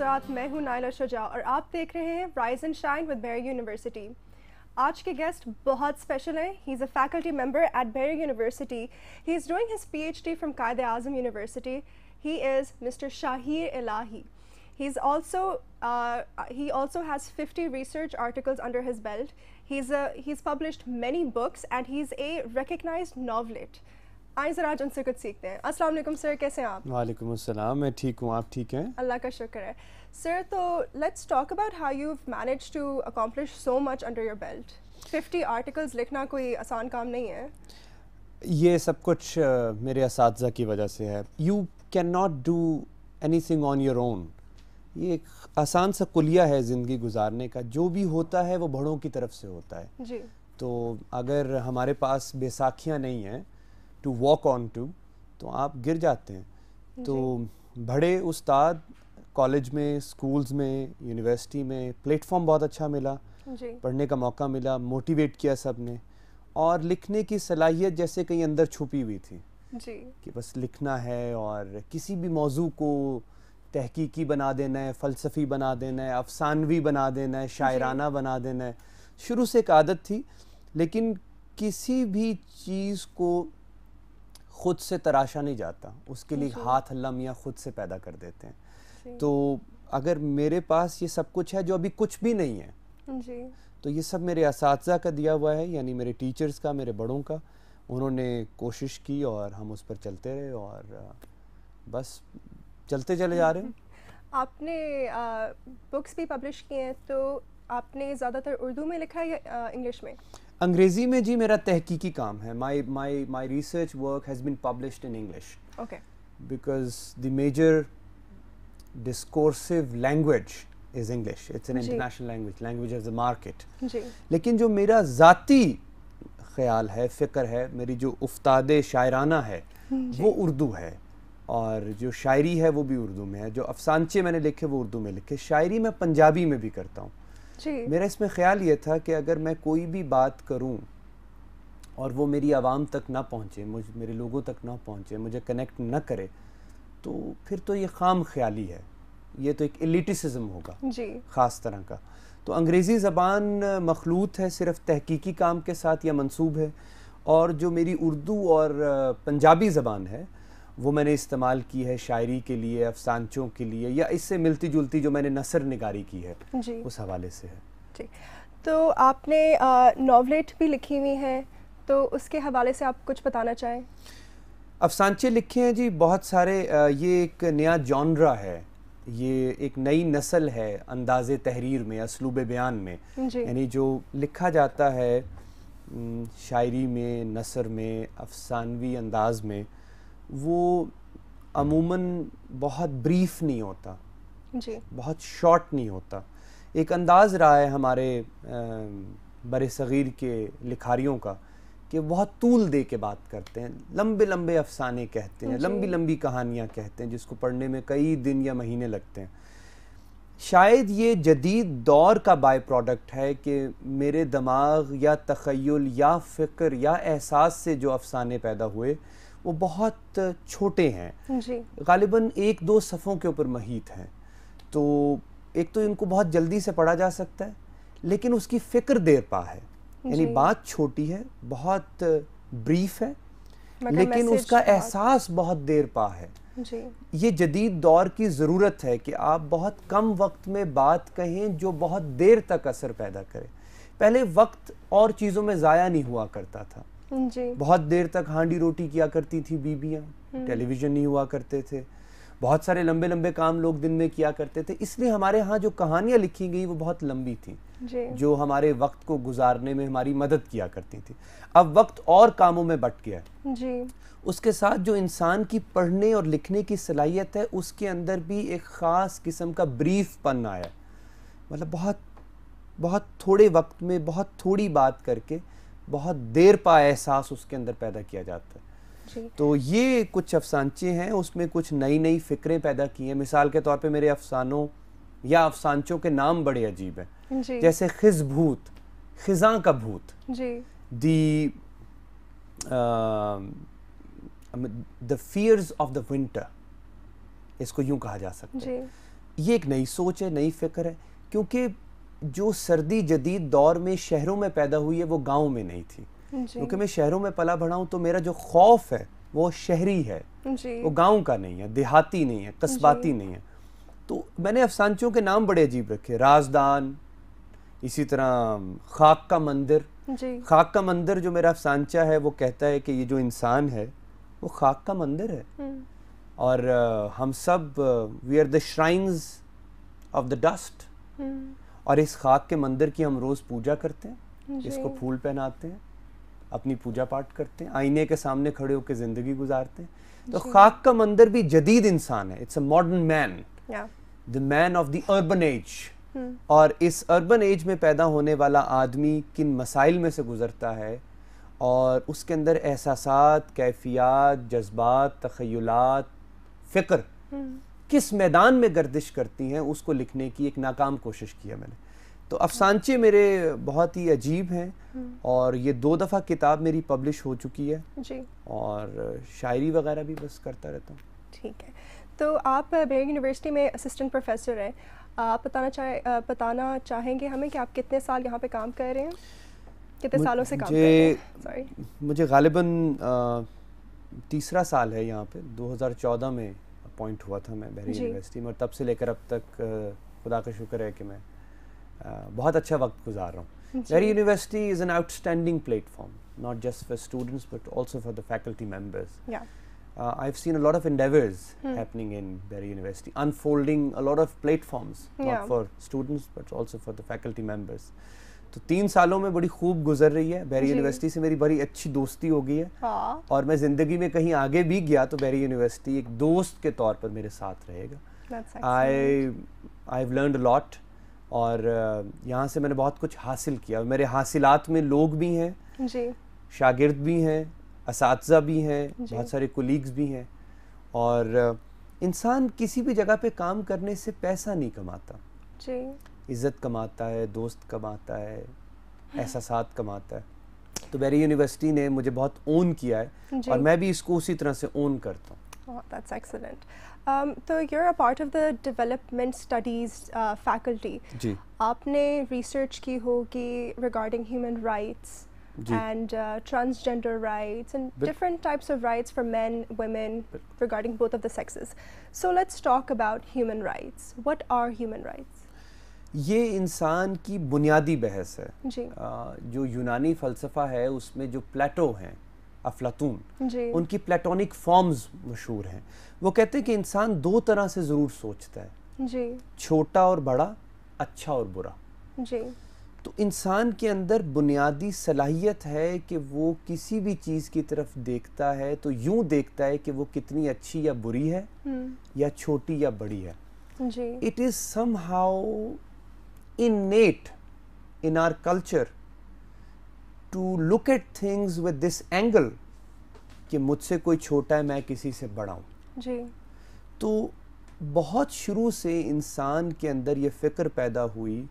حضرات، میں ہوں نائلہ شجاع اور آپ دیکھ رہے ہیں رائز اینڈ شائن ود بیری یونیورسٹی. آج کے گیسٹ بہت اسپیشل ہیں. ہی از اے فیکلٹی ممبر ایٹ بیری university. He is doing his PhD from Quaid Azam university. He is mister Shahir الہی. He also has 50 research articles under his belt. He's published many books and he's a recognized novelist. آئیں ذرا آج ان سے کچھ سیکھتے ہیں. السلام علیکم سر، کیسے ہیں آپ؟ وعلیکم السلام، میں ٹھیک ہوں، آپ ٹھیک ہیں؟ اللہ کا شکر ہے. سر تو let's talk about how you manage to accomplish so much under your belt. 50 articles لکھنا کوئی آسان کام نہیں ہے. یہ سب کچھ میرے اساتذہ کی وجہ سے ہے. You can not do any thing on your own. یہ ایک آسان سا کلیہ ہے زندگی گزارنے کا. جو بھی ہوتا ہے وہ بڑوں کی طرف سے ہوتا ہے. جی. تو اگر ہمارے پاس بیساکھیاں نہیں ہیں ٹو واک آن ٹو تو آپ گر جاتے ہیں. تو بڑے استاد کالج میں، اسکولز میں، یونیورسٹی میں پلیٹ فارم بہت اچھا ملا، پڑھنے کا موقع ملا، موٹیویٹ کیا سب نے، اور لکھنے کی صلاحیت جیسے کہیں اندر چھپی ہوئی تھی کہ بس لکھنا ہے اور کسی بھی موضوع کو تحقیقی بنا دینا ہے، فلسفی بنا دینا ہے، افسانوی بنا دینا ہے، شاعرانہ بنا دینا ہے. شروع سے ایک عادت تھی، لیکن کسی بھی چیز کو خود سے تراشا نہیں جاتا، اس کے لیے ہاتھ اللہ میاں خود سے پیدا کر دیتے ہیں. تو اگر میرے پاس یہ سب کچھ ہے جو ابھی کچھ بھی نہیں ہے، تو یہ سب میرے اساتذہ کا دیا ہوا ہے، یعنی میرے ٹیچرز کا، میرے بڑوں کا. انہوں نے کوشش کی اور ہم اس پر چلتے رہے اور بس چلتے چلے جا رہے ہیں. آپ نے بکس بھی پبلش کی ہیں، تو آپ نے زیادہ تر اردو میں لکھا ہے یا انگلش میں؟ انگریزی میں جی میرا تحقیقی کام ہے. my research work has been published in English. Okay. Because the major discursive language is English. It's an international language of the market. جی. لیکن جو میرا ذاتی خیال ہے، فکر ہے، میری جو افتاد شاعرانہ ہے وہ اردو ہے، اور جو شاعری ہے وہ بھی اردو میں ہے. جو افسانچے میں نے لکھے وہ اردو میں لکھے. شاعری میں پنجابی میں بھی کرتا ہوں. میرا اس میں خیال یہ تھا کہ اگر میں کوئی بھی بات کروں اور وہ میری عوام تک نہ پہنچے، میرے لوگوں تک نہ پہنچے، مجھے کنیکٹ نہ کرے، تو پھر تو یہ خام خیالی ہے، یہ تو ایک ایلیٹسزم ہوگا خاص طرح کا. تو انگریزی زبان مخلوط ہے صرف تحقیقی کام کے ساتھ یا منسوب ہے، اور جو میری اردو اور پنجابی زبان ہے وہ میں نے استعمال کی ہے شاعری کے لیے، افسانچوں کے لیے، یا اس سے ملتی جلتی جو میں نے نثر نگاری کی ہے اس حوالے سے ہے. جی. تو آپ نے ناولیٹ بھی لکھی ہوئی ہیں، تو اس کے حوالے سے آپ کچھ بتانا چاہیں؟ افسانچے لکھے ہیں جی بہت سارے. یہ ایک نیا جانرا ہے، یہ ایک نئی نسل ہے انداز تحریر میں، اسلوب بیان میں. یعنی جو لکھا جاتا ہے شاعری میں، نثر میں، افسانوی انداز میں، وہ عموماً بہت بریف نہیں ہوتا، بہت شارٹ نہیں ہوتا. ایک انداز رہا ہے ہمارے بر صغیر کے لکھاریوں کا کہ بہت طول دے کے بات کرتے ہیں، لمبے لمبے افسانے کہتے ہیں، لمبی لمبی کہانیاں کہتے ہیں جس کو پڑھنے میں کئی دن یا مہینے لگتے ہیں. شاید یہ جدید دور کا بائی پروڈکٹ ہے کہ میرے دماغ یا تخیل یا فکر یا احساس سے جو افسانے پیدا ہوئے وہ بہت چھوٹے ہیں، غالباً 1-2 صفحوں کے اوپر محیط ہیں. تو ایک تو ان کو بہت جلدی سے پڑھا جا سکتا ہے، لیکن اس کی فکر دیر پا ہے. یعنی بات چھوٹی ہے، بہت بریف ہے، لیکن اس کا احساس بہت دیر پا ہے. یہ جدید دور کی ضرورت ہے کہ آپ بہت کم وقت میں بات کہیں جو بہت دیر تک اثر پیدا کرے. پہلے وقت اور چیزوں میں ضائع نہیں ہوا کرتا تھا. بہت دیر تک ہانڈی روٹی کیا کرتی تھی بیویاں، ٹیلی ویژن نہیں ہوا کرتے تھے، بہت سارے لمبے لمبے کام لوگ دن میں کیا کرتے تھے. اس لیے ہمارے ہاں جو کہانیاں لکھی گئی وہ بہت لمبی تھیں، جو ہمارے وقت کو گزارنے میں ہماری مدد کیا کرتی تھی. اب وقت اور کاموں میں بٹ گیا ہے. اس کے ساتھ جو انسان کی پڑھنے اور لکھنے کی صلاحیت ہے اس کے اندر بھی ایک خاص قسم کا بریف پن آیا. مطلب بہت تھوڑے وقت میں بہت تھوڑی بات کر کے بہت دیر پا احساس اس کے اندر پیدا کیا جاتا ہے. تو یہ کچھ افسانچے ہیں، اس میں کچھ نئی نئی فکریں پیدا کی ہیں. مثال کے طور پہ میرے افسانوں یا افسانچوں کے نام بڑے عجیب ہیں، جیسے خز بھوت، خزاں کا بھوت، the fears of the winter، اس کو یوں کہا جا سکتا ہے. یہ ایک نئی سوچ ہے, نئی فکر ہے, کیونکہ جو سردی جدید دور میں شہروں میں پیدا ہوئی ہے وہ گاؤں میں نہیں تھی. کیونکہ میں شہروں میں پلا بڑھا ہوں تو میرا جو خوف ہے وہ شہری ہے, وہ گاؤں کا نہیں ہے, دیہاتی نہیں ہے, قصباتی نہیں ہے. تو میں نے افسانچوں کے نام بڑے عجیب رکھے, رازدان, اسی طرح خاک کا مندر. خاک کا مندر جو میرا افسانچہ ہے وہ کہتا ہے کہ یہ جو انسان ہے وہ خاک کا مندر ہے, اور ہم سب we are the shrines of the dust, اور اس خاک کے مندر کی ہم روز پوجا کرتے ہیں, اس کو پھول پہناتے ہیں, اپنی پوجا پاٹ کرتے ہیں, آئینے کے سامنے کھڑے ہو کے زندگی گزارتے ہیں. تو خاک کا مندر بھی جدید انسان ہے, it's a modern man, the man of the urban age. اور اس اربن ایج میں پیدا ہونے والا آدمی کن مسائل میں سے گزرتا ہے, اور اس کے اندر احساسات, کیفیات, جذبات, تخیلات, فکر کس میدان میں گردش کرتی ہیں, اس کو لکھنے کی ایک ناکام کوشش کی ہے میں نے. تو افسانچے میرے بہت ہی عجیب ہیں, اور یہ 2 دفعہ کتاب میری پبلش ہو چکی ہے, اور شاعری وغیرہ بھی بس کرتا رہتا ہوں. ٹھیک ہے, تو آپ بیر یونیورسٹی میں اسسٹنٹ پروفیسر ہیں, آپ بتانا چاہیں گے ہمیں کہ آپ کتنے سال یہاں پہ کام کر رہے ہیں, کتنے سالوں سے کام کر رہے ہیں؟ مجھے غالباً 3 سال ہے یہاں پہ. 2014 میں اپوائنٹ ہوا تھا میں بیر یونیورسٹی میں, اور تب سے لے کر اب تک خدا کا شکر ہے کہ میں بہت اچھا وقت گزار رہا ہوں. بیر university is an out standing plate form, not just for students but also for the faculty members. I've seen a lot of endeavors happening in Berry University, unfolding a lot of platforms, not for students but also for the faculty members. تو 3 سالوں میں بڑی خوب گزر رہی ہے. بیری university سے میری بڑی اچھی دوستی ہو گئی ہے, اور میں زندگی میں کہیں آگے بھی گیا تو بیری یونیورسٹی ایک دوست کے طور پر میرے ساتھ رہے گا. I've learned a lot, اور یہاں سے میں نے بہت کچھ حاصل کیا. میرے حاصلات میں لوگ بھی ہیں, شاگرد بھی ہیں, اساتذہ بھی ہیں, بہت سارے کولیگز بھی ہیں, اور انسان کسی بھی جگہ پہ کام کرنے سے پیسہ نہیں کماتا, عزت کماتا ہے, دوست کماتا ہے, احساسات کماتا ہے. تو بیری یونیورسٹی نے مجھے بہت اون کیا ہے, اور میں بھی اس کو اسی طرح سے اون کرتا ہوں. That's excellent. So you're a part of the development studies faculty. جی. آپ نے ریسرچ کی ہوگی regarding human rights and transgender rights and different types of rights for men, women, regarding both of the sexes. So let's talk about human rights. What are human rights? یہ انسان کی بنیادی بحث ہے. جی. جو یونانی فلسفہ ہے اس میں جو پلیٹو ہیں, افلاطون, ان کی پلیٹونک فارمز مشہور ہیں. وہ کہتے ہیں کہ انسان 2 طرح سے ضرور سوچتا ہے, چھوٹا اور بڑا, اچھا اور برا. تو انسان کے اندر بنیادی صلاحیت ہے کہ وہ کسی بھی چیز کی طرف دیکھتا ہے تو یوں دیکھتا ہے کہ وہ کتنی اچھی یا بری ہے, یا چھوٹی یا بڑی ہے. It is somehow innate in our culture to look at things with this angle کہ مجھ سے کوئی چھوٹا ہے, میں کسی سے بڑا ہوں. تو بہت شروع سے انسان کے اندر یہ فکر پیدا ہوئی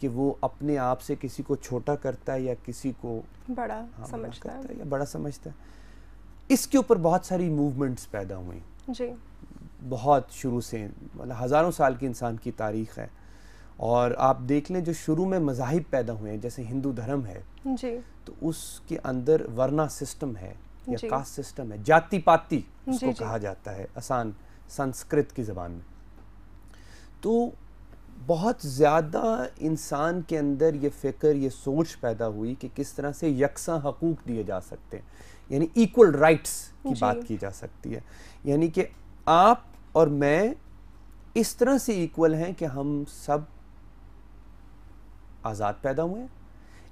کہ وہ اپنے آپ سے کسی کو چھوٹا کرتا ہے یا کسی کو بڑا سمجھتا ہے یا بڑا سمجھتا ہے. اس کے اوپر بہت ساری موومنٹس پیدا ہوئیں. بہت شروع سے, مطلب ہزاروں سال کی انسان کی تاریخ ہے, اور آپ دیکھ لیں جو شروع میں مذاہب پیدا ہوئے ہیں, جیسے ہندو دھرم ہے, تو اس کے اندر ورنا سسٹم ہے یا کاسٹ سسٹم ہے, جاتی پاتی اس کو کہا جاتا ہے آسان سنسکرت کی زبان میں. تو بہت زیادہ انسان کے اندر یہ فکر, یہ سوچ پیدا ہوئی کہ کس طرح سے یکساں حقوق دیے جا سکتے ہیں, یعنی ایکول رائٹس کی بات کی جا سکتی ہے. یعنی کہ آپ اور میں اس طرح سے ایکول ہیں کہ ہم سب آزاد پیدا ہوئے ہیں.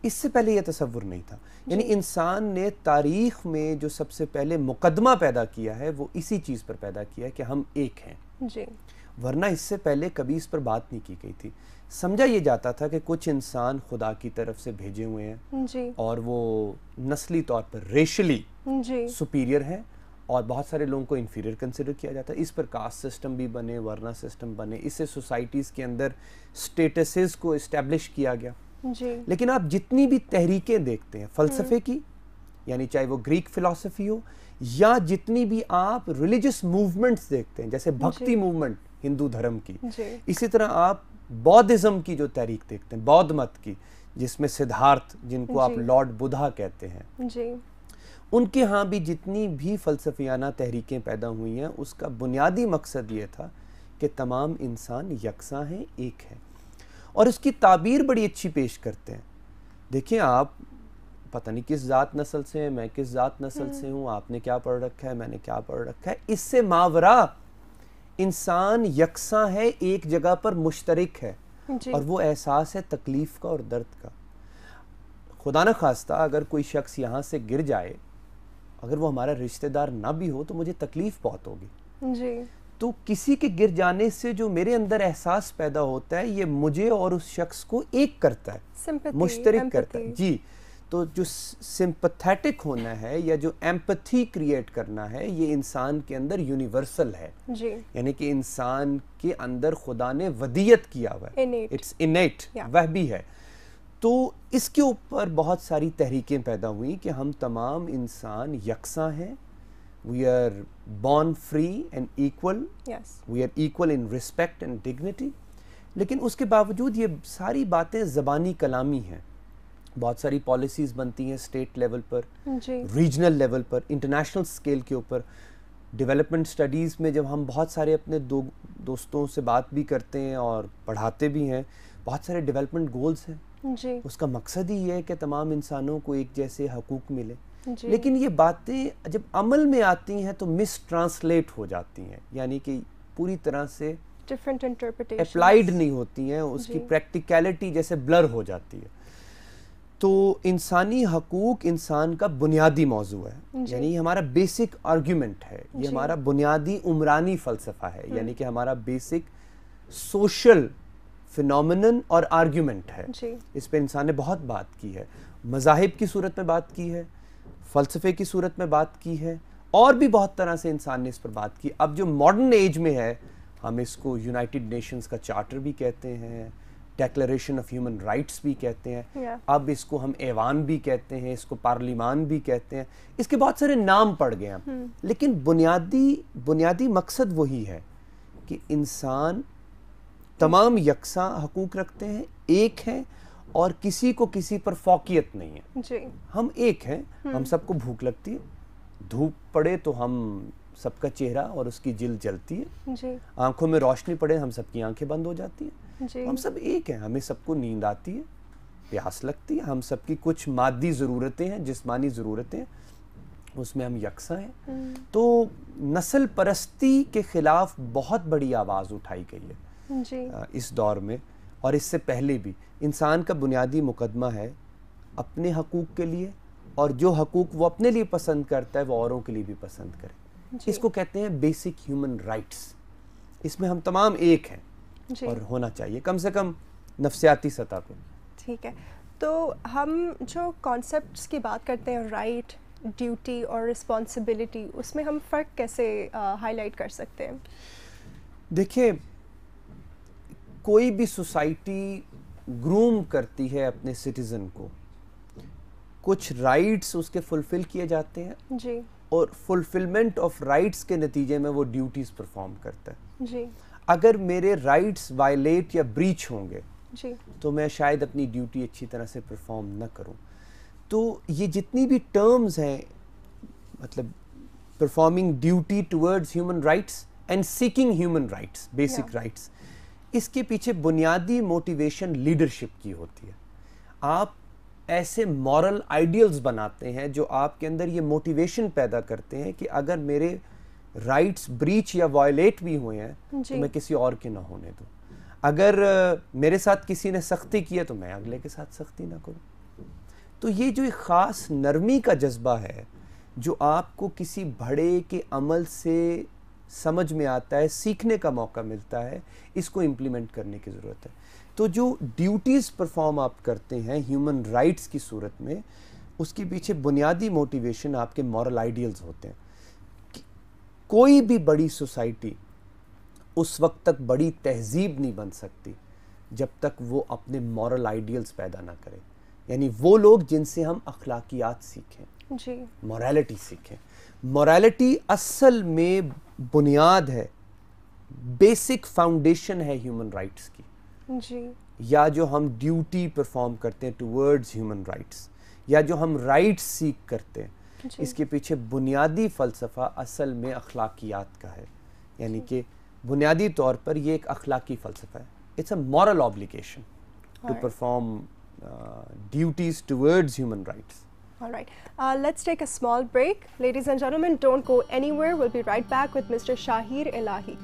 اس سے پہلے یہ تصور نہیں تھا. یعنی انسان نے تاریخ میں جو سب سے پہلے مقدمہ پیدا کیا ہے وہ اسی چیز پر پیدا کیا ہے کہ ہم ایک ہیں. ورنہ اس سے پہلے کبھی اس پر بات نہیں کی گئی تھی. سمجھا یہ جاتا تھا کہ کچھ انسان خدا کی طرف سے بھیجے ہوئے ہیں, اور وہ نسلی طور پر ریشلی سپیریئر ہیں, اور بہت سارے لوگوں کو انفیریئر کنسیڈر کیا جاتا ہے. اس پر کاسٹ سسٹم بھی بنے, ورنا سسٹم بنے, اس سے سوسائٹیز کے اندر سٹیٹسز کو اسٹیبلش کیا گیا. لیکن آپ جتنی بھی تحریکیں دیکھتے ہیں فلسفے کی, یعنی چاہے وہ گریک فلسفی ہو, یا جتنی بھی آپ ریلیجس موومنٹس دیکھتے ہیں, جیسے بھکتی موومنٹ ہندو دھرم کی. اسی طرح آپ بودھزم کی جو تحریک دیکھتے ہیں, بودھ مت کی, جس میں سدھارتھ جن کو آپ لارڈ بدھا کہتے ہیں, ان کے ہاں بھی جتنی بھی فلسفیانہ تحریکیں پیدا ہوئی ہیں اس کا بنیادی مقصد یہ تھا کہ تمام انسان یکساں ہیں, ایک ہیں, اور اس کی تعبیر بڑی اچھی پیش کرتے ہیں. دیکھیں آپ پتہ نہیں کس ذات نسل سے ہیں, میں کس ذات نسل سے ہوں, آپ نے کیا پڑھ رکھا ہے, میں نے کیا پڑھ رکھا ہے, اس سے ماورا انسان یکساں ہے, ایک جگہ پر مشترک ہے, اور وہ احساس ہے تکلیف کا اور درد کا. خدا نہ خواستہ اگر کوئی شخص یہاں سے گر جائے, اگر وہ ہمارا رشتہ دار نہ بھی ہو, تو مجھے تکلیف بہت ہوگی. تو کسی کے گر جانے سے جو میرے اندر احساس پیدا ہوتا ہے, یہ مجھے اور اس شخص کو ایک کرتا ہے, مشترک کرتا ہے. جی, تو جو سمپتھیٹک ہونا ہے یا جو ایمپتھی کریٹ کرنا ہے, یہ انسان کے اندر یونیورسل ہے. یعنی کہ انسان کے اندر خدا نے ودیت کیا ہوا ہے, اٹس انیٹ, وہ بھی ہے. تو اس کے اوپر بہت ساری تحریکیں پیدا ہوئیں کہ ہم تمام انسان یکساں ہیں. We are born free and equal. Yes. We are equal in respect and dignity. لیکن اس کے باوجود یہ ساری باتیں زبانی کلامی ہیں. بہت ساری پالیسیز بنتی ہیں اسٹیٹ لیول پر, ریجنل لیول پر, انٹرنیشنل اسکیل کے اوپر. ڈیولپمنٹ سٹڈیز میں جب ہم بہت سارے اپنے دوستوں سے بات بھی کرتے ہیں اور پڑھاتے بھی ہیں, بہت سارے ڈیولپمنٹ گولز ہیں. اس کا مقصد ہی یہ ہے کہ تمام انسانوں کو ایک جیسے حقوق ملے. لیکن یہ باتیں جب عمل میں آتی ہیں تو مس ٹرانسلیٹ ہو جاتی ہیں, یعنی کہ پوری طرح سے اپلائیڈ نہیں ہوتی ہیں, اس کی پریکٹیکلٹی جیسے بلر ہو جاتی ہے. تو انسانی حقوق انسان کا بنیادی موضوع ہے, یعنی یہ ہمارا بیسک آرگیومنٹ ہے, یہ ہمارا بنیادی عمرانی فلسفہ ہے, یعنی کہ ہمارا بیسک سوشل فینومینن اور آرگیومنٹ ہے. اس پہ انسان نے بہت بات کی ہے, مذاہب کی صورت میں بات کی ہے, فلسفے کی صورت میں بات کی ہے, اور بھی بہت طرح سے انسان نے اس پر بات کی. اب جو ماڈرن ایج میں ہے, ہم اس کو یونائٹڈ نیشنز کا چارٹر بھی کہتے ہیں, ڈیکلریشن آف ہیومن رائٹس بھی کہتے ہیں, اب اس کو ہم ایوان بھی کہتے ہیں, اس کو پارلیمان بھی کہتے ہیں, اس کے بہت سارے نام پڑ گئے ہیں. لیکن بنیادی مقصد وہی ہے کہ انسان تمام یکساں حقوق رکھتے ہیں, ایک ہیں, اور کسی کو کسی پر فوقیت نہیں ہے. ہم ایک ہیں, ہم سب کو بھوک لگتی ہے, دھوپ پڑے تو ہم سب کا چہرہ اور اس کی جلد جلتی ہے, آنکھوں میں روشنی پڑے ہم سب کی آنکھیں بند ہو جاتی ہیں. ہم سب ایک ہیں, ہمیں سب کو نیند آتی ہے, پیاس لگتی ہے, ہم سب کی کچھ مادی ضرورتیں ہیں, جسمانی ضرورتیں, اس میں ہم یکساں ہیں. تو نسل پرستی کے خلاف بہت بڑی آواز اٹھائی گئی ہے اس دور میں, اور اس سے پہلے بھی. انسان کا بنیادی مقدمہ ہے اپنے حقوق کے لیے, اور جو حقوق وہ اپنے لیے پسند کرتا ہے وہ اوروں کے لیے بھی پسند کرے. اس کو کہتے ہیں بیسک ہیومن رائٹس. اس میں ہم تمام ایک ہیں, اور ہونا چاہیے کم سے کم نفسیاتی سطح پہ. ٹھیک ہے, تو ہم جو کانسیپٹس کی بات کرتے ہیں, رائٹ, ڈیوٹی اور رسپانسبلٹی, اس میں ہم فرق کیسے ہائی لائٹ کر سکتے ہیں؟ دیکھیں, کوئی بھی سوسائٹی گروم کرتی ہے اپنے سٹیزن کو, کچھ رائٹس اس کے فلفل کیے جاتے ہیں, اور فلفلمنٹ آف رائٹس کے نتیجے میں وہ ڈیوٹیز پرفارم کرتا ہے. اگر میرے رائٹس وائلیٹ یا بریچ ہوں گے تو میں شاید اپنی ڈیوٹی اچھی طرح سے پرفارم نہ کروں. تو یہ جتنی بھی ٹرمز ہیں, مطلب performing duty towards human rights and seeking human rights, basic rights, اس کے پیچھے بنیادی موٹیویشن لیڈرشپ کی ہوتی ہے. آپ ایسے مورل آئیڈیلز بناتے ہیں جو آپ کے اندر یہ موٹیویشن پیدا کرتے ہیں کہ اگر میرے رائٹس بریچ یا وائلیٹ بھی ہوئے ہیں تو میں کسی اور کے نہ ہونے دوں. اگر میرے ساتھ کسی نے سختی کی ہے تو میں اگلے کے ساتھ سختی نہ کروں. تو یہ جو ایک خاص نرمی کا جذبہ ہے جو آپ کو کسی بڑے کے عمل سے سمجھ میں آتا ہے, سیکھنے کا موقع ملتا ہے, اس کو امپلیمنٹ کرنے کی ضرورت ہے. تو جو ڈیوٹیز پرفارم آپ کرتے ہیں ہیومن رائٹس کی صورت میں, اس کے پیچھے بنیادی موٹیویشن آپ کے مورل آئیڈیلز ہوتے ہیں. کوئی بھی بڑی سوسائٹی اس وقت تک بڑی تہذیب نہیں بن سکتی جب تک وہ اپنے مورل آئیڈیلز پیدا نہ کرے, یعنی وہ لوگ جن سے ہم اخلاقیات سیکھیں, موریلٹی سیکھیں. موریلٹی اصل میں بنیاد ہے بیسک فاؤنڈیشن ہے ہیومن رائٹس کی جی یا جو ہم ڈیوٹی پرفارم کرتے ہیں ٹورڈز ہیومن رائٹس یا جو ہم رائٹس سیکھ کرتے ہیں اس کے پیچھے بنیادی فلسفہ اصل میں اخلاقیات کا ہے یعنی کہ بنیادی طور پر یہ ایک اخلاقی فلسفہ ہے it's a moral obligation to perform duties towards human rights. All right. Let's take a small break. Ladies and gentlemen, don't go anywhere. We'll be right back with Mr. Shahir Elahi.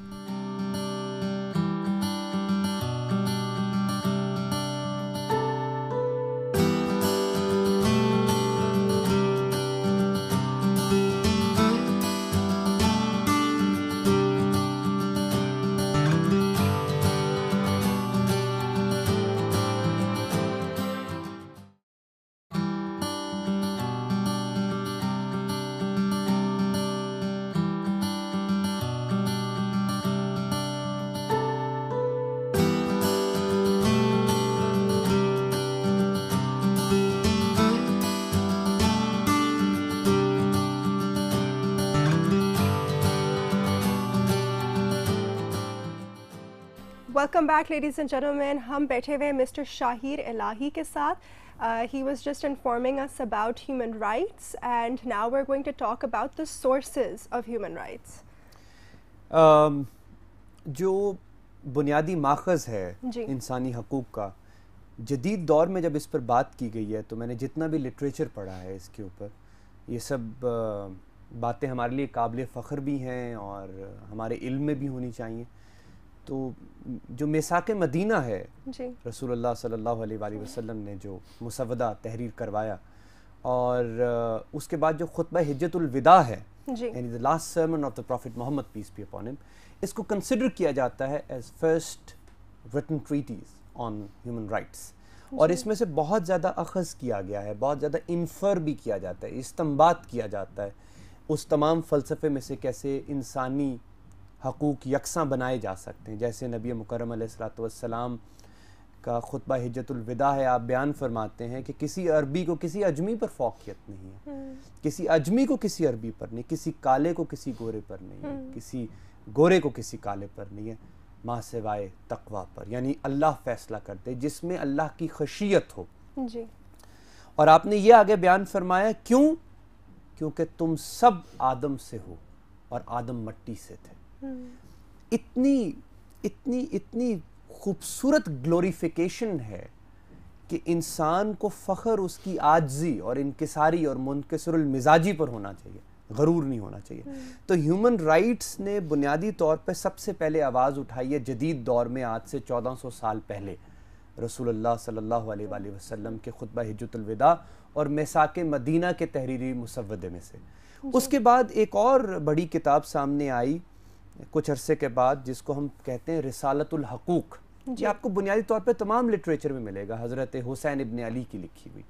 Welcome back, ladies and gentlemen. ہم بیٹھے ہوئے mister Shahir الہی کے ساتھ. He was just informing us about human rights and now we're going to talk about the sources of human rights. جو بنیادی ماخذ ہے انسانی حقوق کا جدید دور میں جب اس پر بات کی گئی ہے تو میں نے جتنا بھی لٹریچر پڑھا ہے اس کے اوپر یہ سب باتیں ہمارے لیے قابل فخر بھی ہیں اور ہمارے علم میں بھی ہونی چاہیے. تو جو میثاق مدینہ ہے رسول اللہ صلی اللہ علیہ وآلہ وسلم نے جو مسودہ تحریر کروایا اور اس کے بعد جو خطبہ حجۃ الوداع ہے یعنی the last sermon of the Prophet Muhammad peace be upon him اس کو کنسیڈر کیا جاتا ہے as first written treatise on human rights اور اس میں سے بہت زیادہ اخذ کیا گیا ہے بہت زیادہ انفر بھی کیا جاتا ہے استنباط کیا جاتا ہے اس تمام فلسفے میں سے کیسے انسانی حقوق یکساں بنائے جا سکتے ہیں. جیسے نبی مکرم علیہ الصلوۃ والسلام کا خطبہ حجۃ الوداع ہے آپ بیان فرماتے ہیں کہ کسی عربی کو کسی اجمی پر فوقیت نہیں ہے کسی اجمی کو کسی عربی پر نہیں کسی کالے کو کسی گورے پر نہیں ہے کسی گورے کو کسی کالے پر نہیں ہے ما سوائے تقویٰ پر یعنی اللہ فیصلہ کرتے جس میں اللہ کی خشیت ہو. اور آپ نے یہ آگے بیان فرمایا کیونکہ تم سب آدم سے ہو اور آدم مٹی سے تھے. اتنی اتنی اتنی خوبصورت گلوریفیکیشن ہے کہ انسان کو فخر اس کی عاجزی اور انکساری اور منکسر المزاجی پر ہونا چاہیے غرور نہیں ہونا چاہیے. تو ہیومن رائٹس نے بنیادی طور پہ سب سے پہلے آواز اٹھائی ہے جدید دور میں آج سے 1400 سال پہلے رسول اللہ صلی اللہ علیہ وآلہ وسلم کے خطبہ حجۃ الوداع اور میثاق مدینہ کے تحریری مسودے میں سے. اس کے بعد ایک اور بڑی کتاب سامنے آئی کچھ عرصے کے بعد جس کو ہم کہتے ہیں رسالۃ الحقوق. یہ آپ کو بنیادی طور پہ تمام لٹریچر میں ملے گا حضرت حسین ابن علی کی لکھی ہوئی.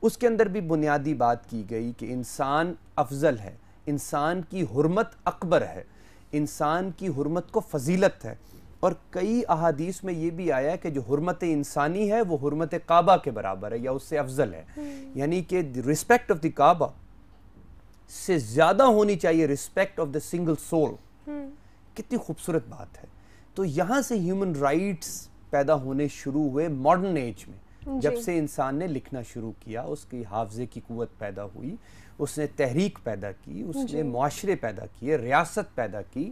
اس کے اندر بھی بنیادی بات کی گئی کہ انسان افضل ہے انسان کی حرمت اکبر ہے انسان کی حرمت کو فضیلت ہے اور کئی احادیث میں یہ بھی آیا ہے کہ جو حرمت انسانی ہے وہ حرمت کعبہ کے برابر ہے یا اس سے افضل ہے. یعنی کہ رسپیکٹ آف دی کعبہ سے زیادہ ہونی چاہیے respect of the single civil. کتنی خوبصورت بات ہے. تو یہاں سے ہیومن رائٹس پیدا ہونے شروع ہوئے ماڈرن ایج میں جب سے انسان نے لکھنا شروع کیا اس کی حافظے کی قوت پیدا ہوئی اس نے تحریک پیدا کی اس نے معاشرے پیدا کیے ریاست پیدا کی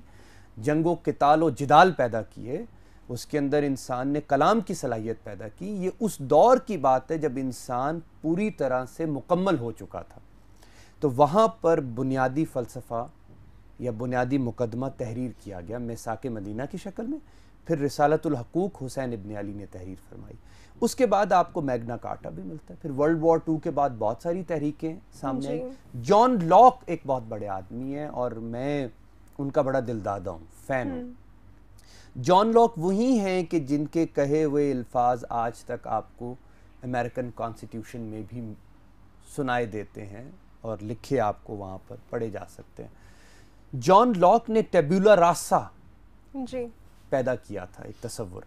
جنگ و قتال و جدال پیدا کیے اس کے اندر انسان نے کلام کی صلاحیت پیدا کی. یہ اس دور کی بات ہے جب انسان پوری طرح سے مکمل ہو چکا تھا. تو وہاں پر بنیادی فلسفہ یا بنیادی مقدمہ تحریر کیا گیا میثاق مدینہ کی شکل میں. پھر رسالۃ الحقوق حسین ابن علی نے تحریر فرمائی. اس کے بعد آپ کو میگنا کارٹا بھی ملتا ہے. پھر ورلڈ وار 2 کے بعد بہت ساری تحریکیں سامنے آئی. جان لاک ایک بہت بڑے آدمی ہیں اور میں ان کا بڑا دلدادہ ہوں فین ہوں. جان لاک وہی ہیں کہ جن کے کہے ہوئے الفاظ آج تک آپ کو امریکن کانسٹیٹیوشن میں بھی سنائے دیتے ہیں اور لکھے آپ کو وہاں پر پڑھے جا سکتے ہیں. جان لاک نے ٹیبولا راسا پیدا کیا تھا ایک تصور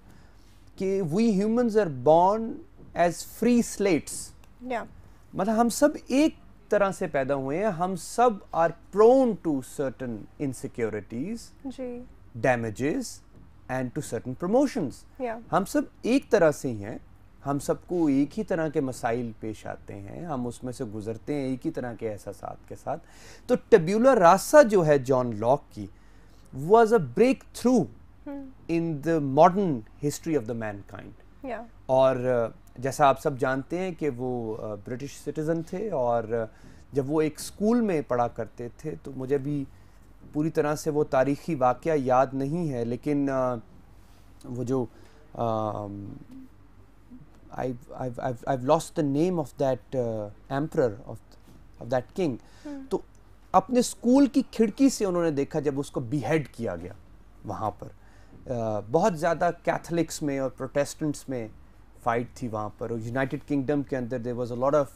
کہ we humans are born as free slates. مطلب ہم سب ایک طرح سے پیدا ہوئے ہیں ہم سب are prone to certain insecurities damages and to certain promotions. Yeah. ہم سب ایک طرح سے ہی ہیں, ہم سب کو ایک ہی طرح کے مسائل پیش آتے ہیں, ہم اس میں سے گزرتے ہیں ایک ہی طرح کے احساسات کے ساتھ. تو ٹیبیولا راسا جو ہے جان لاک کی, was a breakthrough in the modern history of the mankind. Yeah. اور جیسا آپ سب جانتے ہیں کہ وہ برٹش سٹیزن تھے, اور جب وہ ایک اسکول میں پڑھا کرتے تھے تو مجھے بھی پوری طرح سے وہ تاریخی واقعہ یاد نہیں ہے, لیکن وہ جو I've lost the name of that emperor of that king. تو اپنے اسکول کی کھڑکی سے انہوں نے دیکھا جب اس کو بیہیڈ کیا گیا وہاں پر. بہت زیادہ کیتھولکس میں اور پروٹیسٹنٹس میں فائٹ تھی وہاں پر, اور یونائٹڈ کنگڈم کے اندر there was a lot of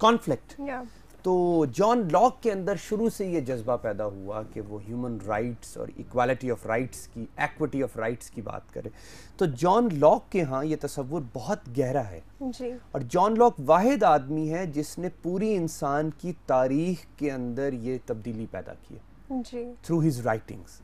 conflict. Yeah. تو جان لاک کے اندر شروع سے یہ جذبہ پیدا ہوا کہ وہ ہیومن رائٹس اور ایکوالٹی آف رائٹس کی, ایکوٹی آف رائٹس کی بات کرے. تو جان لاک کے ہاں یہ تصور بہت گہرا ہے, جی. اور جان لاک واحد آدمی ہے جس نے پوری انسان کی تاریخ کے اندر یہ تبدیلی پیدا کی ہے, جی. Through his writings.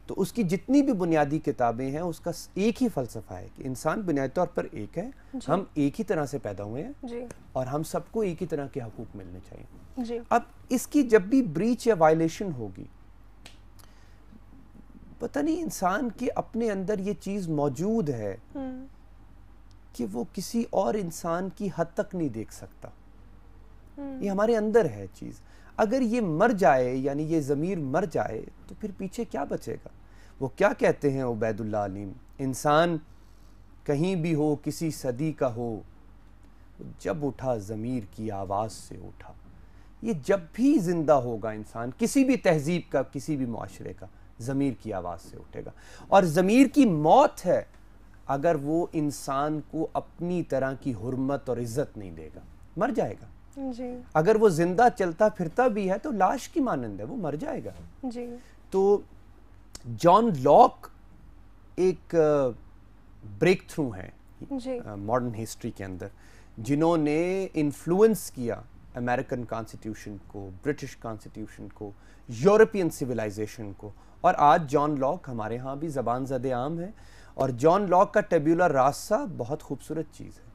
تو اس کی جتنی بھی بنیادی کتابیں ہیں اس کا ایک ہی فلسفہ ہے کہ انسان بنیادی طور پر ایک ہے, ہم ایک ہی طرح سے پیدا ہوئے ہیں, جی. اور ہم سب کو ایک ہی طرح کے حقوق ملنے چاہیے. جی. اب اس کی جب بھی بریچ یا وائلیشن ہوگی, پتہ نہیں انسان کے اپنے اندر یہ چیز موجود ہے کہ وہ کسی اور انسان کی حد تک نہیں دیکھ سکتا. یہ ہمارے اندر ہے چیز. اگر یہ مر جائے, یعنی یہ ضمیر مر جائے, تو پھر پیچھے کیا بچے گا؟ وہ کیا کہتے ہیں عبید اللہ علیم, انسان کہیں بھی ہو کسی صدی کا ہو, جب اٹھا ضمیر کی آواز سے اٹھا. یہ جب بھی زندہ ہوگا انسان, کسی بھی تہذیب کا, کسی بھی معاشرے کا, ضمیر کی آواز سے اٹھے گا. اور ضمیر کی موت ہے اگر وہ انسان کو اپنی طرح کی حرمت اور عزت نہیں دے گا, مر جائے گا. جی. اگر وہ زندہ چلتا پھرتا بھی ہے تو لاش کی مانند ہے, وہ مر جائے گا. جی. تو جان لاک ایک بریک تھرو ہیں ماڈرن ہسٹری کے اندر, جنہوں نے انفلوئنس کیا امریکن کانسٹیٹیوشن کو, برٹش کانسٹیٹیوشن کو, یورپین سویلائزیشن کو. اور آج جان لاک ہمارے ہاں بھی زبان زد عام ہے, اور جان لاک کا ٹیبیولا راسا بہت خوبصورت چیز ہے.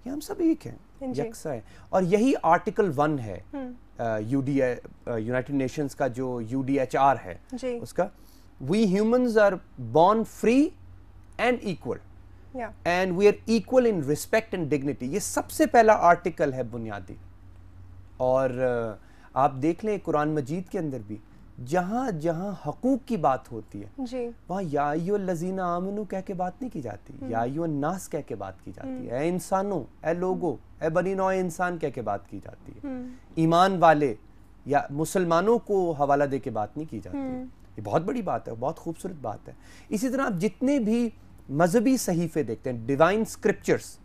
یہ ہم سب ایک ہیں, یکساں ہیں. اور یہی آرٹیکل 1 ہے یونائٹڈ نیشنز کا, جو UDHR ہے اس کا, we humans are born free and equal, and we are equal in respect and dignity. یہ سب سے پہلا آرٹیکل ہے بنیادی. اور آپ دیکھ لیں قرآن مجید کے اندر بھی جہاں جہاں حقوق کی بات ہوتی ہے وہاں یا ایھا الذین آمنوا کہہ کے بات نہیں کی جاتی, یا ایھا الناس کہہ کے بات کی جاتی ہے, اے انسانوں, اے لوگوں, اے بنی نوع انسان کہہ کے بات کی جاتی ہے. ایمان والے یا مسلمانوں کو حوالہ دے کے بات نہیں کی جاتی. یہ بہت بڑی بات ہے, بہت خوبصورت بات ہے. اسی طرح آپ جتنے بھی مذہبی صحیفے دیکھتے ہیں, divine scriptures,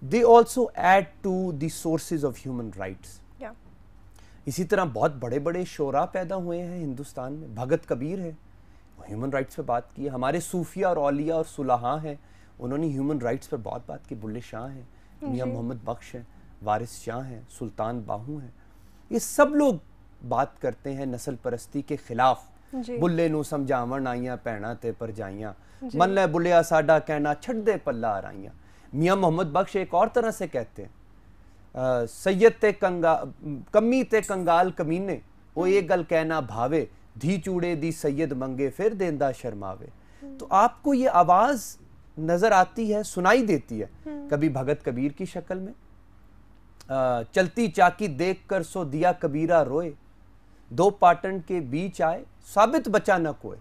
they also add to the sources of human rights. اسی طرح بہت بڑے بڑے شعراء پیدا ہوئے ہیں ہندوستان میں. بھگت کبیر ہے, ہیومن رائٹس پہ بات کی ہے. ہمارے صوفیہ اور اولیاء اور صلحاء ہیں, انہوں نے ہیومن رائٹس پر بہت بات کی. بلے شاہ ہیں, میاں محمد بخش ہیں, وارث شاہ ہیں, سلطان باہو ہیں. یہ سب لوگ بات کرتے ہیں نسل پرستی کے خلاف. بلے نو سمجھاون آئیاں پیڑاں تے پر جائیاں, من لے بلیا ساڈا کہنا چھڑ دے پلا آرائیاں. میاں محمد بخش ایک اور طرح سے کہتے ہیں, سید تے کمی تے کنگال کمینے, وہ ایک گل کہنا بھاوے, دھی چوڑے دی سید منگے پھر دیندہ شرماوے. تو آپ کو یہ آواز نظر آتی ہے, سنائی دیتی ہے, کبھی بھگت کبیر کی شکل میں, چلتی چاکی دیکھ کر سو دیا کبیرہ روئے, دو پاٹن کے بیچ آئے ثابت بچا نہ کوئے.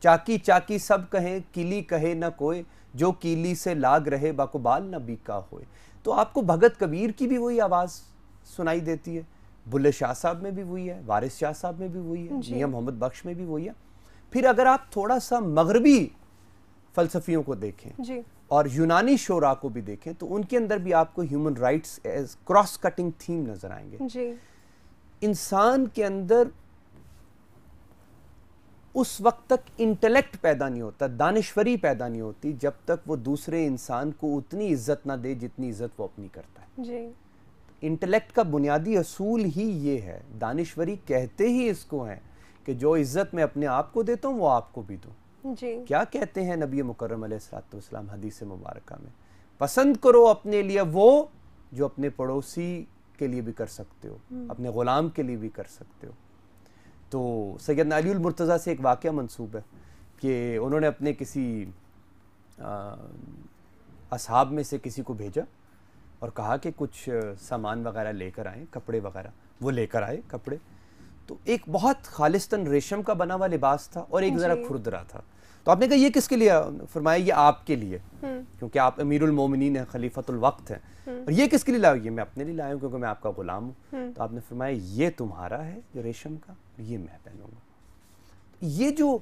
چاکی چاکی سب کہیں کیلی کہے نہ کوئے, جو کیلی سے لاگ رہے باقبال نہ بیکا ہوئے. تو آپ کو بھگت کبیر کی بھی وہی آواز سنائی دیتی ہے, بلے شاہ صاحب میں بھی وہی ہے, وارث شاہ صاحب میں بھی وہی ہے, میاں محمد بخش میں بھی وہی ہے. پھر اگر آپ تھوڑا سا مغربی فلسفیوں کو دیکھیں اور یونانی شعراء کو بھی دیکھیں تو ان کے اندر بھی آپ کو human rights as cross cutting theme نظر آئیں گے. انسان کے اندر اس وقت تک انٹلیکٹ پیدا نہیں ہوتا, دانشوری پیدا نہیں ہوتی, جب تک وہ دوسرے انسان کو اتنی عزت نہ دے جتنی عزت وہ اپنی کرتا ہے. انٹلیکٹ کا بنیادی اصول ہی یہ ہے, دانشوری کہتے ہی اس کو ہیں کہ جو عزت میں اپنے آپ کو دیتا ہوں وہ آپ کو بھی دوں. جی کیا کہتے ہیں نبی مکرم علیہ الصلوۃ والسلام حدیث مبارکہ میں؟ پسند کرو اپنے لیے وہ جو اپنے پڑوسی کے لیے بھی کر سکتے ہو, اپنے غلام کے لیے بھی کر سکتے ہو. تو سیدنا علی المرتضیٰ سے ایک واقعہ منسوب ہے کہ انہوں نے اپنے کسی اصحاب میں سے کسی کو بھیجا اور کہا کہ کچھ سامان وغیرہ لے کر آئیں, کپڑے وغیرہ. وہ لے کر آئے کپڑے, تو ایک بہت خالصتاً ریشم کا بنا ہوا لباس تھا اور ایک ذرا کھردرا تھا. تو آپ نے کہا یہ کس کے لیے؟ فرمایا یہ آپ کے لیے, کیونکہ آپ امیر المومنین ہیں, خلیفۃ الوقت ہیں. اور یہ کس کے لیے لاؤ؟ یہ میں اپنے لیے لایا ہوں کیونکہ میں آپ کا غلام ہوں. تو آپ نے فرمایا یہ تمہارا ہے جو ریشم کا, یہ میں پہنوں گا. یہ جو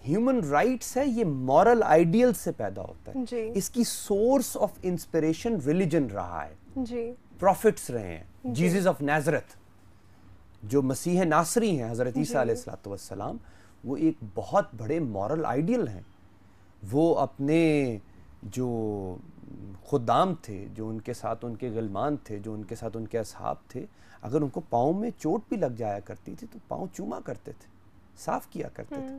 ہیومن رائٹس ہے یہ مورل آئیڈیل سے پیدا ہوتا ہے. اس کی سورس آف انسپریشن ریلیجن رہا ہے, پروفٹس رہے ہیں. جیزس آف نیزرت جو مسیح ناصری ہیں, حضرت عیسیٰ علیہ السلام, وہ ایک بہت بڑے مورل آئیڈیل ہیں. وہ اپنے جو خدام تھے, جو ان کے ساتھ ان کے غلمان تھے, جو ان کے ساتھ ان کے اصحاب تھے, اگر ان کو پاؤں میں چوٹ بھی لگ جایا کرتی تھی تو پاؤں چوما کرتے تھے, صاف کیا کرتے تھے.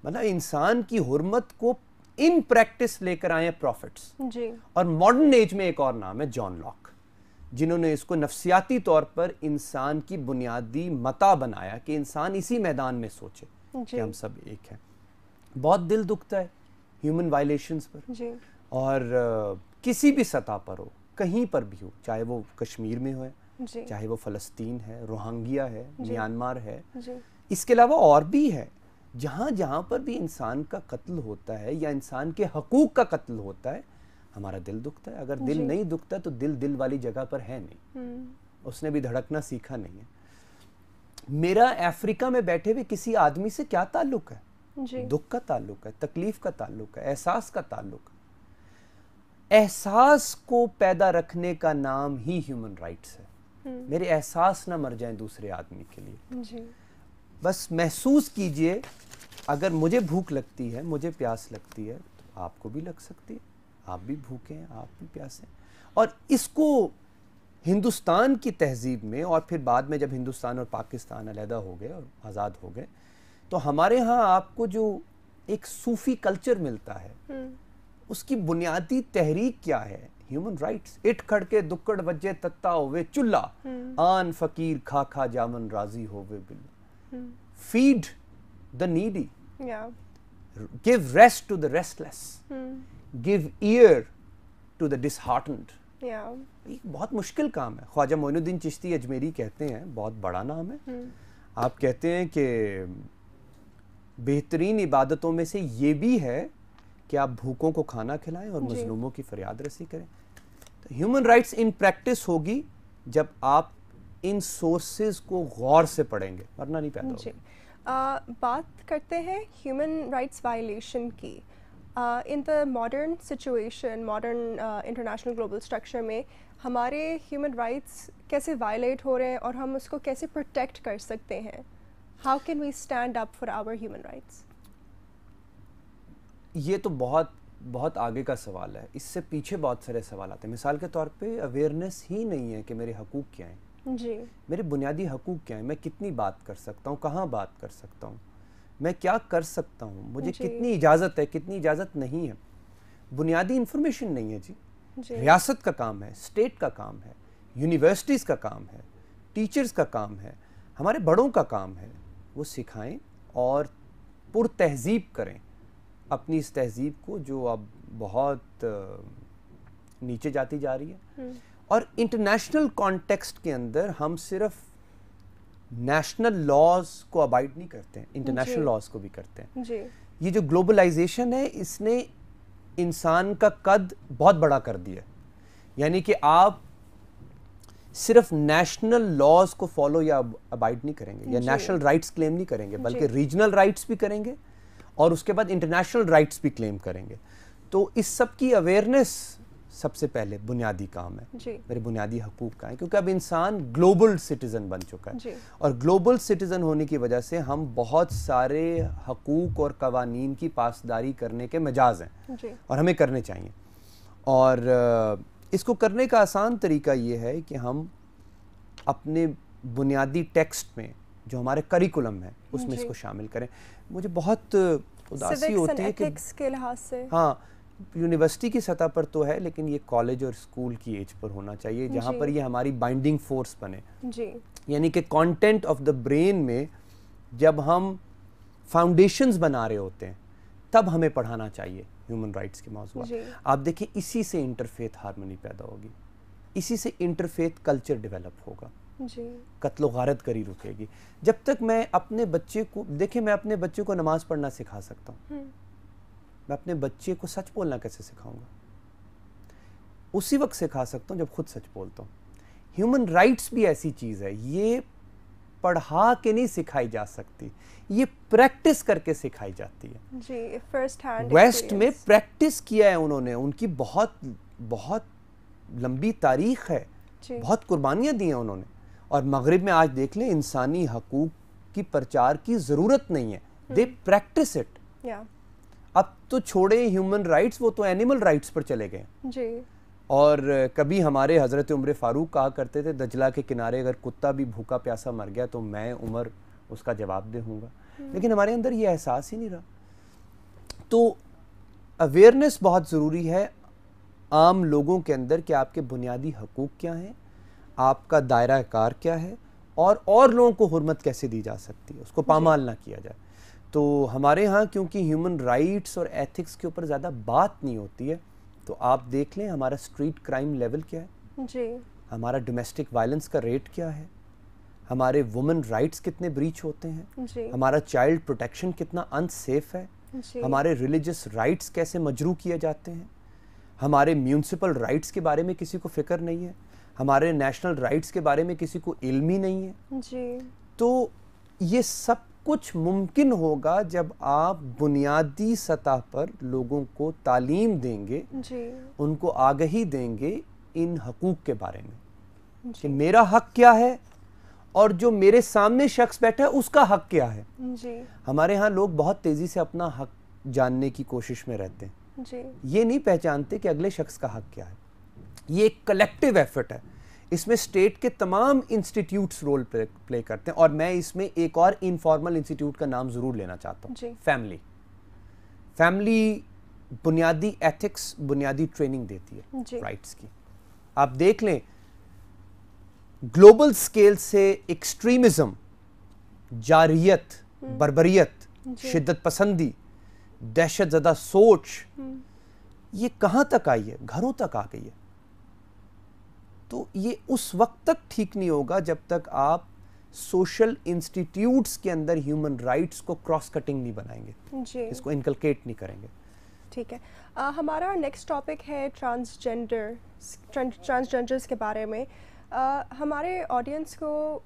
مطلب انسان کی حرمت کو ان پریکٹس لے کر آئے ہیں پروفٹس. اور ماڈرن ایج میں ایک اور نام ہے جان لاک, جنہوں نے اس کو نفسیاتی طور پر انسان کی بنیادی متا بنایا کہ انسان اسی میدان میں سوچے کہ ہم سب ایک ہیں. بہت دل دکھتا ہے ہیومن وائلیشنز پر, اور کسی بھی سطح پر ہو, کہیں پر بھی ہو, چاہے وہ کشمیر میں ہوئے, چاہے وہ فلسطین ہے, روہنگیا ہے, میانمار ہے, اس کے علاوہ اور بھی ہے. جہاں جہاں پر بھی انسان کا قتل ہوتا ہے یا انسان کے حقوق کا قتل ہوتا ہے, ہمارا دل دکھتا ہے. اگر دل نہیں دکھتا تو دل والی جگہ پر ہے نہیں, اس نے بھی دھڑکنا سیکھا نہیں ہے. میرا افریقہ میں بیٹھے ہوئے کسی آدمی سے کیا تعلق ہے؟ دکھ کا تعلق ہے, تکلیف کا تعلق ہے, احساس کا تعلق ہے. احساس کو پیدا رکھنے کا نام ہی ہیومن رائٹس ہے. میرے احساس نہ مر جائیں دوسرے آدمی کے لیے. بس محسوس کیجئے, اگر مجھے بھوک لگتی ہے, مجھے پیاس لگتی ہے, تو آپ کو بھی لگ سکتی ہے. آپ بھی بھوکے ہیں, آپ بھی پیاسے ہیں. اور اس کو ہندوستان کی تہذیب میں, اور پھر بعد میں جب ہندوستان اور پاکستان علیحدہ ہو گئے اور آزاد ہو گئے, تو ہمارے ہاں آپ کو جو ایک صوفی کلچر ملتا ہے, اس کی بنیادی تحریک کیا ہے؟ Human rights. اٹھ کھڑ کے دکڑ وجے تتا ہوئے چلا, آن فقیر کھا کھا جامن راضی ہوئے بل. Feed the needy, give rest to the restless, give ear to the disheartened. ایک بہت مشکل کام ہے. خواجہ معین الدین چشتی اجمیری کہتے ہیں, بہت بڑا نام ہے, آپ کہتے ہیں کہ بہترین عبادتوں میں سے یہ بھی ہے کہ آپ بھوکوں کو کھانا کھلائیں اور مظلوموں کی فریاد رسی کریں. تو ہیومن رائٹس ان پریکٹس ہوگی جب آپ ان سورسز کو غور سے پڑھیں گے, ورنہ نہیں پیدا ہوگی. بات کرتے ہیں ہیومن رائٹس وائلیشن کی. In the modern situation, modern international global structure میں ہمارے ہیومن رائٹس کیسے وائلیٹ ہو رہے ہیں اور ہم اس کو کیسے پروٹیکٹ کر سکتے ہیں؟ How can we stand up for our human rights? یہ تو بہت آگے کا سوال ہے. اس سے پیچھے بہت سارے سوالات ہیں. مثال کے طور پہ اویئرنیس ہی نہیں ہے کہ میرے حقوق کیا ہیں, میرے بنیادی حقوق کیا ہیں, میں کتنی بات کر سکتا ہوں, کہاں بات کر سکتا ہوں, میں کیا کر سکتا ہوں, مجھے کتنی اجازت ہے, کتنی اجازت نہیں ہے. بنیادی انفارمیشن نہیں ہے جی. ریاست کا کام ہے, اسٹیٹ کا کام ہے, یونیورسٹیز کا کام ہے, ٹیچرز کا کام ہے, ہمارے بڑوں کا کام ہے. وہ سکھائیں اور پر تہذیب کریں اپنی اس تہذیب کو جو اب بہت نیچے جاتی جا رہی ہے. اور انٹرنیشنل کانٹیکسٹ کے اندر ہم صرف نیشنل لاز کو ابائڈ نہیں کرتے ہیں, انٹرنیشنل لاز کو بھی کرتے ہیں. یہ جو گلوبلائزیشن ہے, اس نے انسان کا قد بہت بڑا کر دیا. یعنی کہ آپ صرف نیشنل لاز کو فالو یا ابائڈ نہیں کریں گے, یا نیشنل رائٹس کلیم نہیں کریں گے, بلکہ ریجنل رائٹس بھی کریں گے, اور اس کے بعد انٹرنیشنل رائٹس بھی کلیم کریں گے. تو اس سب کی اویئرنیس سب سے پہلے بنیادی کام ہے. میرے بنیادی حقوق کا ہے, کیونکہ اب انسان گلوبل سٹیزن بن چکا ہے, اور گلوبل سٹیزن ہونے کی وجہ سے ہم بہت سارے حقوق اور قوانین کی پاسداری کرنے کے مجاز ہیں, اور ہمیں کرنے چاہیے. اور اس کو کرنے کا آسان طریقہ یہ ہے کہ ہم اپنے بنیادی ٹیکسٹ میں جو ہمارے کریکولم ہے اس میں اس کو شامل کریں. مجھے بہت اداسی ہوتی ہے کہ کے لحاظ سے ہاں یونیورسٹی کی سطح پر تو ہے لیکن یہ کالج اور اسکول کی ایج پر ہونا چاہیے جہاں پر یہ ہماری بائنڈنگ فورس بنے. یعنی کہ کانٹینٹ آف دا برین میں جب ہم فاؤنڈیشنز بنا رہے ہوتے ہیں تب ہمیں پڑھانا چاہیے ہیومن رائٹس کے موضوعات. آپ دیکھیں اسی سے انٹرفیتھ ہارمونی پیدا ہوگی, اسی سے انٹرفیتھ کلچر ڈیولپ ہوگا, قتل و غارت گری رکے گی. جب تک میں اپنے بچے کو دیکھیں, میں اپنے بچے کو نماز پڑھنا سکھا سکتا ہوں, میں اپنے بچے کو سچ بولنا کیسے سکھاؤں گا؟ اسی وقت سکھا سکتا ہوں جب خود سچ بولتا ہوں. ہیومن رائٹس بھی ایسی چیز ہے, یہ پڑھا کے نہیں سکھائی جا سکتی, یہ پریکٹس کر کے سکھائی جاتی ہے. جی فرسٹ ہینڈ ویسٹ میں پریکٹس کیا ہے انہوں نے, ان کی بہت بہت لمبی تاریخ ہے, بہت قربانیاں دی ہیں انہوں نے. اور مغرب میں آج دیکھ لیں انسانی حقوق کی پرچار کی ضرورت نہیں ہے, دے پریکٹس اٹ. اب تو چھوڑے ہیومن رائٹس, وہ تو اینیمل رائٹس پر چلے گئے. جی اور کبھی ہمارے حضرت عمر فاروق کہا کرتے تھے دجلہ کے کنارے اگر کتا بھی بھوکا پیاسا مر گیا تو میں عمر اس کا جواب دے ہوں گا. لیکن ہمارے اندر یہ احساس ہی نہیں رہا. تو اویئرنیس بہت ضروری ہے عام لوگوں کے اندر کہ آپ کے بنیادی حقوق کیا ہیں, آپ کا دائرہ کار کیا ہے, اور لوگوں کو حرمت کیسے دی جا سکتی ہے, اس کو پامال نہ کیا جائے. تو ہمارے ہاں کیونکہ ہیومن رائٹس اور ایتھکس کے اوپر زیادہ بات نہیں ہوتی ہے, تو آپ دیکھ لیں ہمارا اسٹریٹ کرائم لیول کیا ہے, ہمارا ڈومیسٹک وائلنس کا ریٹ کیا ہے, ہمارے وومن رائٹس کتنے بریچ ہوتے ہیں, ہمارا چائلڈ پروٹیکشن کتنا انسیف ہے, ہمارے ریلیجس رائٹس کیسے مجروح کیے جاتے ہیں, ہمارے میونسپل رائٹس کے بارے میں کسی کو فکر نہیں ہے, ہمارے نیشنل رائٹس کے بارے میں کسی کو علم ہی نہیں ہے. تو یہ سب کچھ ممکن ہوگا جب آپ بنیادی سطح پر لوگوں کو تعلیم دیں گے, ان کو آگہی دیں گے ان حقوق کے بارے میں کہ میرا حق کیا ہے اور جو میرے سامنے شخص بیٹھا ہے اس کا حق کیا ہے. ہمارے ہاں لوگ بہت تیزی سے اپنا حق جاننے کی کوشش میں رہتے ہیں, یہ نہیں پہچانتے کہ اگلے شخص کا حق کیا ہے. یہ ایک کلیکٹیو ایفرٹ ہے, اس میں اسٹیٹ کے تمام انسٹیٹیوٹس رول پلے کرتے ہیں. اور میں اس میں ایک اور انفارمل انسٹیٹیوٹ کا نام ضرور لینا چاہتا ہوں, فیملی بنیادی ایتھکس, بنیادی ٹریننگ دیتی ہے رائٹس کی. آپ دیکھ لیں گلوبل سکیل سے ایکسٹریمزم, جارحیت, بربریت, شدت پسندی, دہشت زدہ سوچ, یہ کہاں تک آئی ہے؟ گھروں تک آ گئی ہے. تو یہ اس وقت تک ٹھیک نہیں ہوگا جب تک آپ سوشل انسٹیٹیوٹس کے اندر ہیومن رائٹس کو کراس کٹنگ نہیں بنائیں گے, اس کو انکلکیٹ نہیں کریں گے. ٹھیک ہے, ہمارا نیکسٹ ٹاپک ہے ٹرانسجینڈرز کے بارے میں. ہمارے آڈینس کو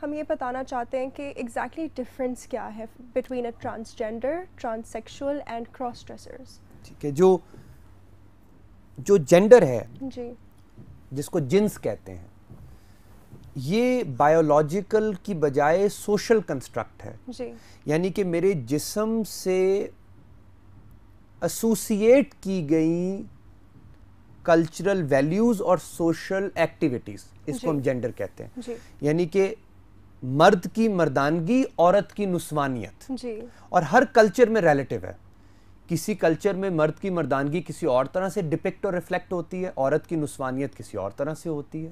ہم یہ بتانا چاہتے ہیں کہ ایگزیکٹلی ڈفرینس کیا ہے between a transgender, transsexual and cross dressers. ٹھیک ہے, جو جینڈر ہے جس کو جنس کہتے ہیں, یہ بایولوجیکل کی بجائے سوشل کنسٹرکٹ ہے. یعنی کہ میرے جسم سے ایسوسیٹ کی گئی کلچرل ویلیوز اور سوشل ایکٹیویٹیز, اس کو ہم جینڈر کہتے ہیں. یعنی کہ مرد کی مردانگی, عورت کی نسوانیت, اور ہر کلچر میں ریلیٹیو ہے. کسی کلچر میں مرد کی مردانگی کسی اور طرح سے ڈپکٹ اور ریفلیکٹ ہوتی ہے, عورت کی نسوانیت کسی اور طرح سے ہوتی ہے.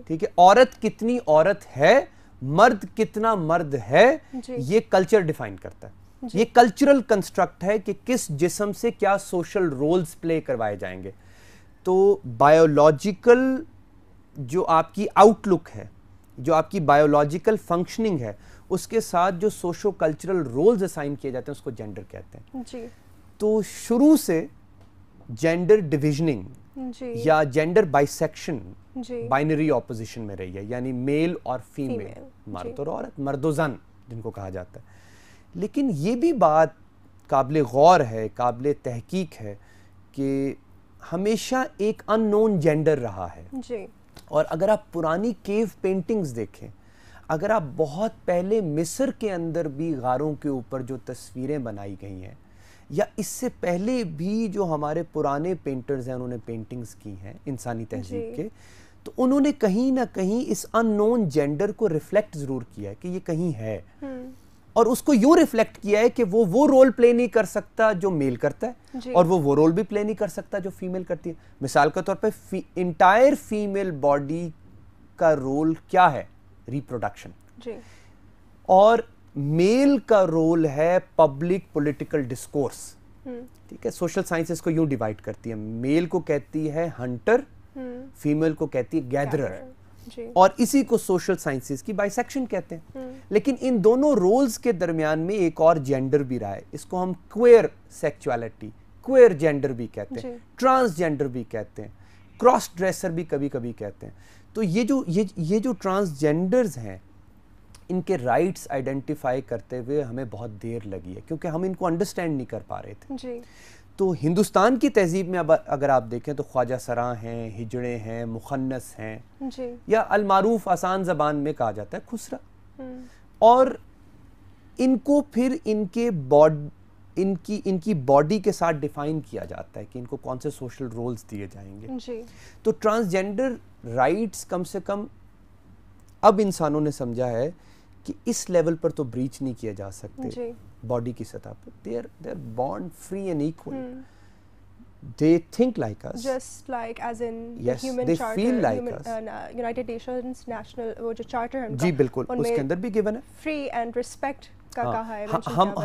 ٹھیک ہے, عورت کتنی عورت ہے, مرد کتنا مرد ہے, یہ کلچر ڈیفائن کرتا ہے. یہ کلچرل کنسٹرکٹ ہے کہ کس جسم سے کیا سوشل رولز پلے کروائے جائیں گے. تو بایولوجیکل جو آپ کی آؤٹ لک ہے, جو آپ کی بایولوجیکل فنکشننگ ہے, اس کے ساتھ جو سوشو کلچرل رولز اسائن کیے جاتے ہیں اس کو جینڈر کہتے ہیں. تو شروع سے جینڈر ڈویژننگ یا جینڈر بائیسیکشن بائنری اپوزیشن میں رہی ہے, یعنی میل اور فیمیل, مرد اور عورت, مرد و زن جن کو کہا جاتا ہے. لیکن یہ بھی بات قابل غور ہے, قابل تحقیق ہے کہ ہمیشہ ایک ان نون جینڈر رہا ہے. اور اگر آپ پرانی کیو پینٹنگز دیکھیں, اگر آپ بہت پہلے مصر کے اندر بھی غاروں کے اوپر جو تصویریں بنائی گئی ہیں, یا اس سے پہلے بھی جو ہمارے پرانے پینٹرز ہیں انہوں نے پینٹنگز کی ہیں انسانی تہذیب کے, تو انہوں نے کہیں نہ کہیں اس ان نون جینڈر کو ریفلیکٹ ضرور کیا ہے کہ یہ کہیں ہے, اور اس کو یوں ریفلیکٹ کیا ہے کہ وہ رول پلے نہیں کر سکتا جو میل کرتا ہے, اور وہ رول بھی پلے نہیں کر سکتا جو فیمیل کرتی ہے. مثال کے طور پہ انٹائر فیمیل باڈی کا رول کیا ہے؟ ریپروڈکشن. اور میل کا رول ہے پبلک پولیٹیکل ڈسکورس. ٹھیک ہے, سوشل سائنسز کو یوں ڈیوائڈ کرتی ہے, میل کو کہتی ہے ہنٹر, فیمیل کو کہتی ہے گیدرر, اور اسی کو سوشل سائنسز کی بائی سیکشن کہتے ہیں. لیکن ان دونوں رولز کے درمیان میں ایک اور جینڈر بھی رہا ہے, اس کو ہم کوئر سیکچوالٹی, کوئر جینڈر بھی کہتے ہیں, ٹرانس جینڈر بھی کہتے ہیں, کراس ڈریسر بھی کبھی کبھی کہتے ہیں. تو یہ جو ٹرانس جینڈرز ہیں, ان کے رائٹس آئیڈینٹیفائی کرتے ہوئے ہمیں بہت دیر لگی ہے, کیونکہ ہم ان کو انڈرسٹینڈ نہیں کر پا رہے تھے. تو ہندوستان کی تہذیب میں اگر آپ دیکھیں تو خواجہ سراں ہیں, ہجڑے ہیں, مخنث ہیں, یا المعروف آسان زبان میں کہا جاتا ہے خسرا, اور ان کو پھر ان کی باڈی کے ساتھ ڈیفائن کیا جاتا ہے کہ ان کو کون سے سوشل رولز دیے جائیں گے. تو ٹرانسجینڈر رائٹس کم سے کم اب انسانوں نے سمجھا ہے کہ اس لیول پر تو بریچ نہیں کیا جا سکتے باڈی کی سطح پر. they are born free and equal. They think like us. Just like as in yes, the human they charter, feel like us. United Nations national وہ جو charter ہے جی بالکل, اس کے اندر بھی given ہے free and respect کا کہا ہے.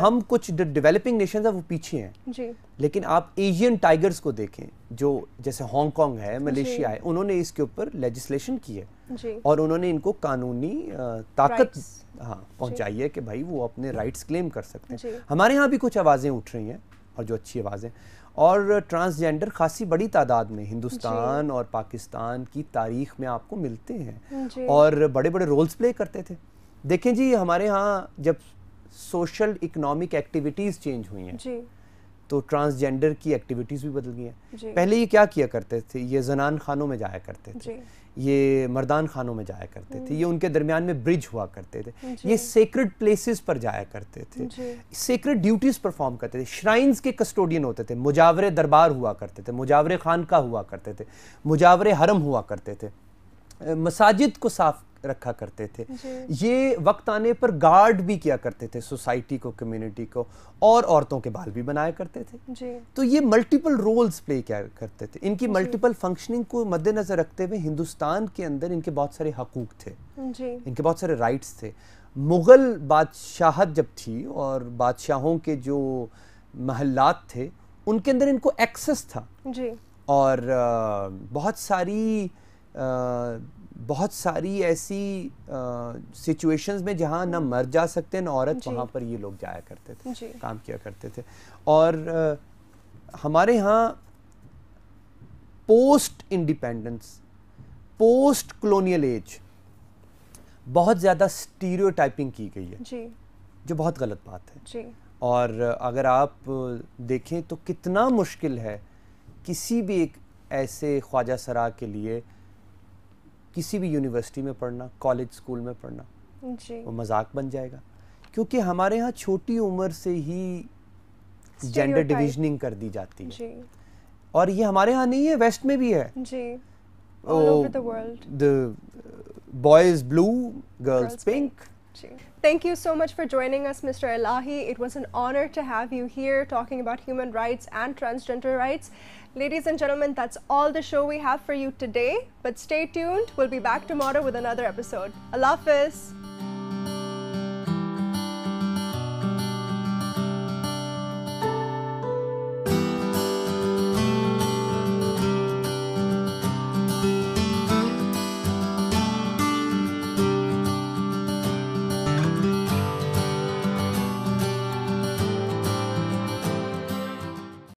ہم کچھ ڈیولپنگ نیشنز ہیں وہ پیچھے ہیں جی, لیکن آپ ایشین ٹائیگرز کو دیکھیں جو جیسے ہانگ کانگ ہے, ملیشیا ہے, انہوں نے اس کے اوپر لیجسلیشن کی ہے, اور انہوں نے ان کو قانونی طاقت پہنچائی ہے کہ بھائی وہ اپنے رائٹس کلیم کر سکتے ہیں. ہمارے ہاں بھی کچھ آوازیں اٹھ رہی ہیں, اور جو اچھی آوازیں, اور ٹرانسجینڈر خاصی بڑی تعداد میں ہندوستان اور پاکستان کی تاریخ میں آپ کو ملتے ہیں, اور بڑے بڑے رولز پلے کرتے تھے. دیکھیں جی, ہمارے ہاں جب سوشل اکنامک ایکٹیویٹیز چینج ہوئی ہیں تو ٹرانسجینڈر کی ایکٹیویٹیز بھی بدل گئی ہیں. پہلے یہ کیا کیا کرتے تھے, یہ زنان خانوں میں جایا کرتے تھے, یہ مردان خانوں میں جایا کرتے تھے, یہ ان کے درمیان میں برج ہوا کرتے تھے, یہ سیکرڈ پلیسز پر جایا کرتے تھے, سیکرڈ ڈیوٹیز پرفارم کرتے تھے, شرائنز کے کسٹوڈین ہوتے تھے, مجاور دربار ہوا کرتے تھے, مجاور خانقاہ ہوا کرتے تھے, مجاور حرم ہوا کرتے تھے, مساجد کو صاف رکھا کرتے تھے, یہ وقت آنے پر گارڈ بھی کیا کرتے تھے سوسائٹی کو, کمیونٹی کو, اور عورتوں کے بال بھی بنایا کرتے تھے. تو یہ ملٹیپل رولز پلے کیا کرتے تھے. ان کی ملٹیپل فنکشننگ کو مد نظر رکھتے ہوئے ہندوستان کے اندر ان کے بہت سارے حقوق تھے, ان کے بہت سارے رائٹس تھے. مغل بادشاہت جب تھی اور بادشاہوں کے جو محلات تھے ان کے اندر ان کو ایکسس تھا, اور بہت ساری ایسی سچویشنز میں جہاں نہ مرد جا سکتے نہ عورت, وہاں پر یہ لوگ جایا کرتے تھے, کام کیا کرتے تھے. اور ہمارے ہاں post independence, post colonial age بہت زیادہ اسٹیریوٹائپنگ کی گئی ہے, جو بہت غلط بات ہے. اور اگر آپ دیکھیں تو کتنا مشکل ہے کسی بھی ایک ایسے خواجہ سرا کے لیے کسی بھی یونیورسٹی میں پڑھنا, کالج اسکول میں پڑھنا, وہ مذاق بن جائے گا, کیونکہ ہمارے ہاں چھوٹی عمر سے ہی جینڈر ڈیویژننگ کر دی جاتی ہے. اور یہ ہمارے ہاں نہیں ہے, ویسٹ میں بھی ہے. all over the world. The boys blue, girls pink. Thank you so much for joining us, Mr. Elahi. It was an honor to have you here talking about human rights and transgender rights. Ladies and gentlemen, that's all the show we have for you today. But stay tuned. We'll be back tomorrow with another episode. Allah Hafiz.